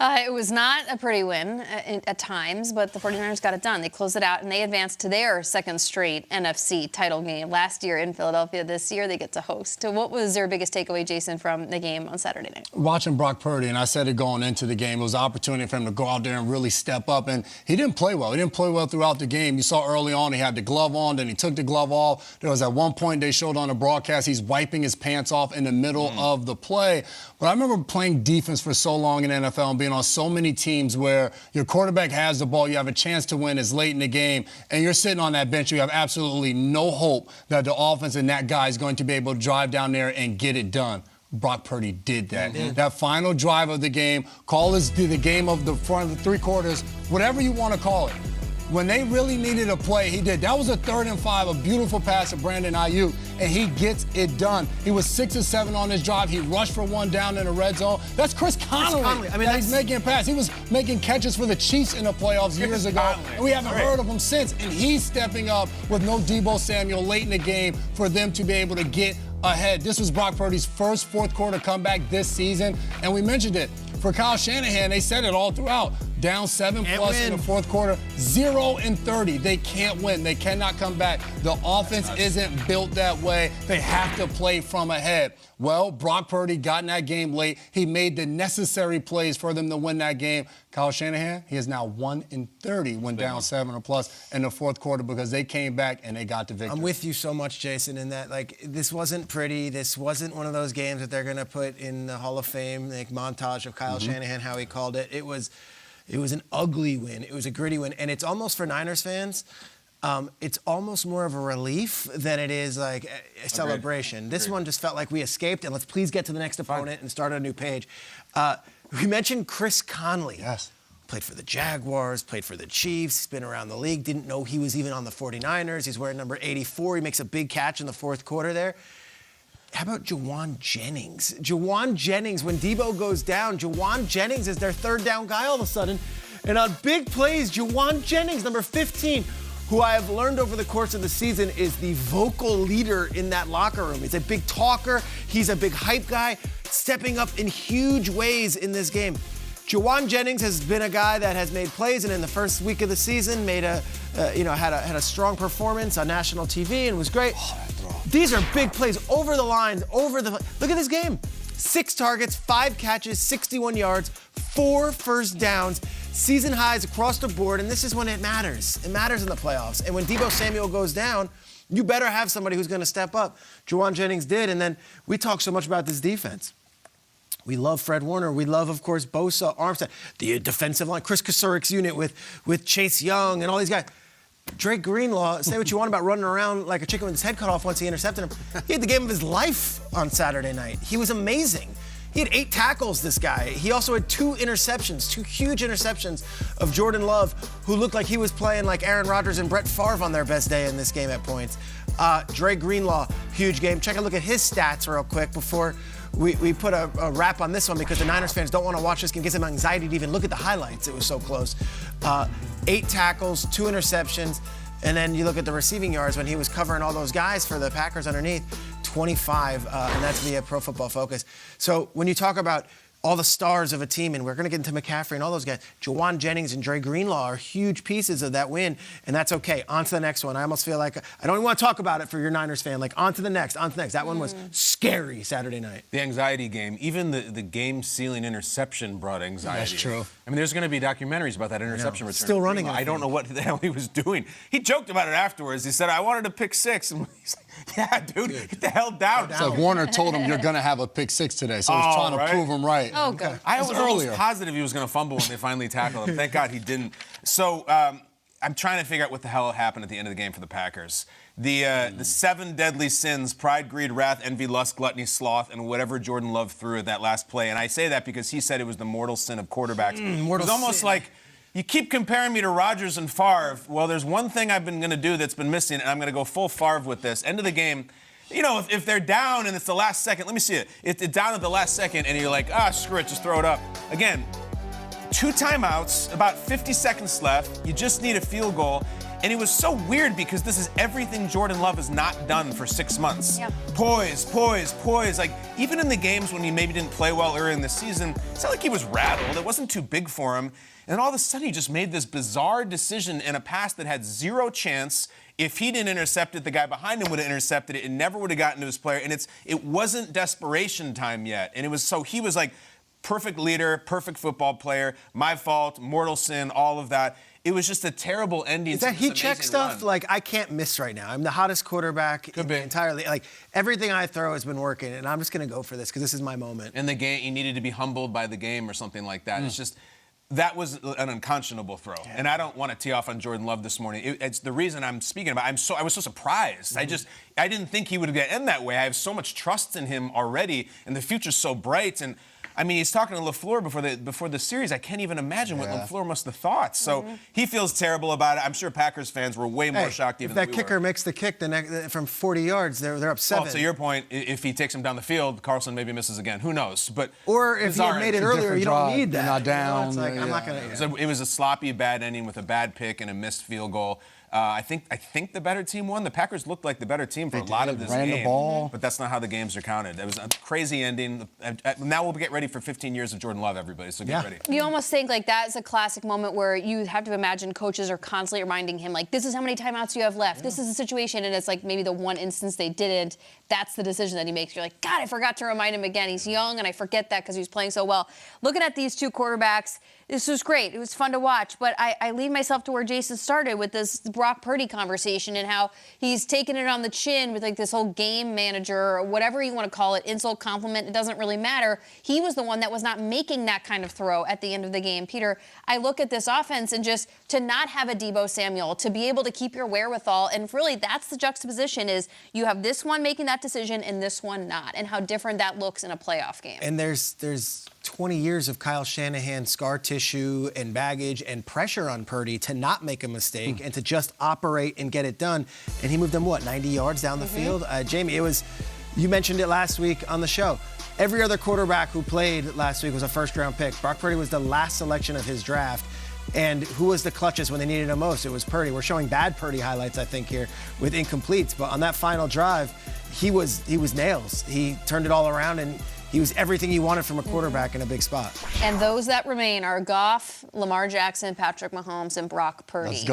It was not a pretty win at times, but the 49ers got it done. They closed it out, and they advanced to their second straight NFC title game. Last year in Philadelphia, this year they get to host. So what was their biggest takeaway, Jason, from the game on Saturday night? Watching Brock Purdy, and I said it going into the game, it was an opportunity for him to go out there and really step up. And he didn't play well. He didn't play well throughout the game. You saw early on he had the glove on, then he took the glove off. There was at one point they showed on the broadcast he's wiping his pants off in the middle of the play. But I remember playing defense for so long in the NFL and being on so many teams where your quarterback has the ball, you have a chance to win, it's late in the game, and you're sitting on that bench, you have absolutely no hope that the offense and that guy is going to be able to drive down there and get it done. Brock Purdy did that. That final drive of the game, call this the game of the front of the three quarters, whatever you want to call it. When they really needed a play, he did. That was a 3rd and 5, a beautiful pass to Brandon Ayuk, and he gets it done. He was 6 of 7 on his drive. He rushed for one down in the red zone. That's Chris Conley. I mean, he's making a pass. He was making catches for the Chiefs in the playoffs years ago, and we haven't heard of him since. And he's stepping up with no Deebo Samuel late in the game for them to be able to get ahead. This was Brock Purdy's first fourth-quarter comeback this season, and we mentioned it. For Kyle Shanahan, they said it all throughout. Down 7+ in the fourth quarter, 0-30. They can't win. They cannot come back. The offense isn't built that way. They have to play from ahead. Well, Brock Purdy got in that game late. He made the necessary plays for them to win that game. Kyle Shanahan, he is now 1-30 when down 7+ in the fourth quarter because they came back and they got the victory. I'm with you so much, Jason, in that, like, this wasn't pretty. This wasn't one of those games that they're going to put in the Hall of Fame, like, montage of Kyle Shanahan, how he called it. It was an ugly win. It was a gritty win. And it's almost, for Niners fans, it's almost more of a relief than it is like a celebration. This one just felt like we escaped, and let's please get to the next opponent and start a new page. We mentioned Chris Conley. Yes. Played for the Jaguars, played for the Chiefs. He's been around the league. Didn't know he was even on the 49ers. He's wearing number 84. He makes a big catch in the fourth quarter there. How about Juwan Jennings? Juwan Jennings, when Deebo goes down, Juwan Jennings is their third down guy all of a sudden. And on big plays, Juwan Jennings, number 15, who I have learned over the course of the season is the vocal leader in that locker room. He's a big talker. He's a big hype guy, stepping up in huge ways in this game. Juwan Jennings has been a guy that has made plays, and in the first week of the season made had a strong performance on national TV and was great. These are big plays over the lines, look at this game. 6 targets, 5 catches, 61 yards, 4 first downs, season highs across the board, and this is when it matters. It matters in the playoffs. And when Deebo Samuel goes down, you better have somebody who's going to step up. Juwan Jennings did, and then we talk so much about this defense. We love Fred Warner. We love, of course, Bosa, Armstead, the defensive line, Chris Kasurik's unit with Chase Young and all these guys. Drake Greenlaw, say what you want about running around like a chicken with his head cut off once he intercepted him. He had the game of his life on Saturday night. He was amazing. He had 8 tackles, this guy. He also had 2 interceptions, 2 huge interceptions of Jordan Love, who looked like he was playing like Aaron Rodgers and Brett Favre on their best day in this game at points. Drake Greenlaw, huge game. Check a look at his stats real quick before we put a wrap on this one, because the Niners fans don't want to watch this game. It gives them anxiety to even look at the highlights. It was so close. 8 tackles, 2 interceptions, and then you look at the receiving yards when he was covering all those guys for the Packers underneath, 25, and that's via Pro Football Focus. So when you talk about all the stars of a team, and we're going to get into McCaffrey and all those guys, Juwan Jennings and Dre Greenlaw are huge pieces of that win, and that's okay. On to the next one. I almost feel like I don't even want to talk about it for your Niners fan. Like, on to the next, on to the next. That one was scary Saturday night. The anxiety game, even the game-sealing interception brought anxiety. That's true. I mean, there's going to be documentaries about that interception return. Still running. I don't know what the hell he was doing. He joked about it afterwards. He said, I wanted to pick 6. And he's like, yeah, dude, get the hell down. It's like Warner told him you're going to have a pick 6 today, so he's trying to prove him right. Oh, good. I was almost positive he was going to fumble when they finally tackled him. Thank God he didn't. So I'm trying to figure out what the hell happened at the end of the game for the Packers. The 7 deadly sins: pride, greed, wrath, envy, lust, gluttony, sloth, and whatever Jordan Love threw at that last play. And I say that because he said it was the mortal sin of quarterbacks. It was almost like, you keep comparing me to Rodgers and Favre. Well, there's one thing I've been going to do that's been missing, and I'm going to go full Favre with this. End of the game. You know, if they're down and it's the last second, let me see it. It's down at the last second, and you're like, screw it, just throw it up. Again, 2 timeouts, about 50 seconds left. You just need a field goal. And it was so weird because this is everything Jordan Love has not done for 6 months. Yep. Poise. Like, even in the games when he maybe didn't play well earlier in the season, it's not like he was rattled. It wasn't too big for him. And all of a sudden, he just made this bizarre decision in a pass that had zero chance. If he didn't intercept it, the guy behind him would have intercepted it. It never would have gotten to his player. And it wasn't desperation time yet. And he was like perfect leader, perfect football player, my fault, mortal sin, all of that. It was just a terrible ending. Is that to this heat check amazing stuff? run. Like, I can't miss right now. I'm the hottest quarterback Could be. entirely. Like, everything I throw has been working, and I'm just going to go for this because this is my moment. In the game, he needed to be humbled by the game or something like that. It's just, that was an unconscionable throw. Yeah. And I don't want to tee off on Jordan Love this morning. It's the reason I'm speaking about. I was so surprised. I didn't think he would end that way. I have so much trust in him already, and the future's so bright. And I mean, he's talking to LaFleur before the series. I can't even imagine what LaFleur must have thought. So he feels terrible about it. I'm sure Packers fans were way more shocked even than we were. If that kicker makes the kick from 40 yards, they're up 7. Well, to your point, if he takes him down the field, Carlson maybe misses again. Who knows? But or if he had made it earlier, you don't need that. You're not down. It's like, I'm not going to. So it was a sloppy, bad ending with a bad pick and a missed field goal. I think the better team won. The Packers looked like the better team for a lot of this game. Ran the ball. But that's not how the games are counted. It was a crazy ending. Now we'll get ready for 15 years of Jordan Love, everybody. So get ready. You almost think like that is a classic moment where you have to imagine coaches are constantly reminding him, like, this is how many timeouts you have left. This is the situation. And it's like maybe the one instance they didn't. That's the decision that he makes. You're like, God, I forgot to remind him again. He's young, and I forget that because he was playing so well. Looking at these two quarterbacks, this was great. It was fun to watch. But I lead myself to where Jason started with this Brock Purdy conversation and how he's taken it on the chin with like this whole game manager or whatever you want to call it, insult, compliment, it doesn't really matter. He was the one that was not making that kind of throw at the end of the game. Peter, I look at this offense and just to not have a Deebo Samuel, to be able to keep your wherewithal, and really that's the juxtaposition is you have this one making that decision and this one not, and how different that looks in a playoff game. And there's 20 years of Kyle Shanahan scar tissue and baggage and pressure on Purdy to not make a mistake and to just operate and get it done. And he moved them, 90 yards down the field? Jamie, you mentioned it last week on the show. Every other quarterback who played last week was a first-round pick. Brock Purdy was the last selection of his draft. And who was the clutches when they needed him most? It was Purdy. We're showing bad Purdy highlights, I think, here with incompletes. But on that final drive, he was nails. He turned it all around, and he was everything you wanted from a quarterback in a big spot. And those that remain are Goff, Lamar Jackson, Patrick Mahomes, and Brock Purdy. Let's go.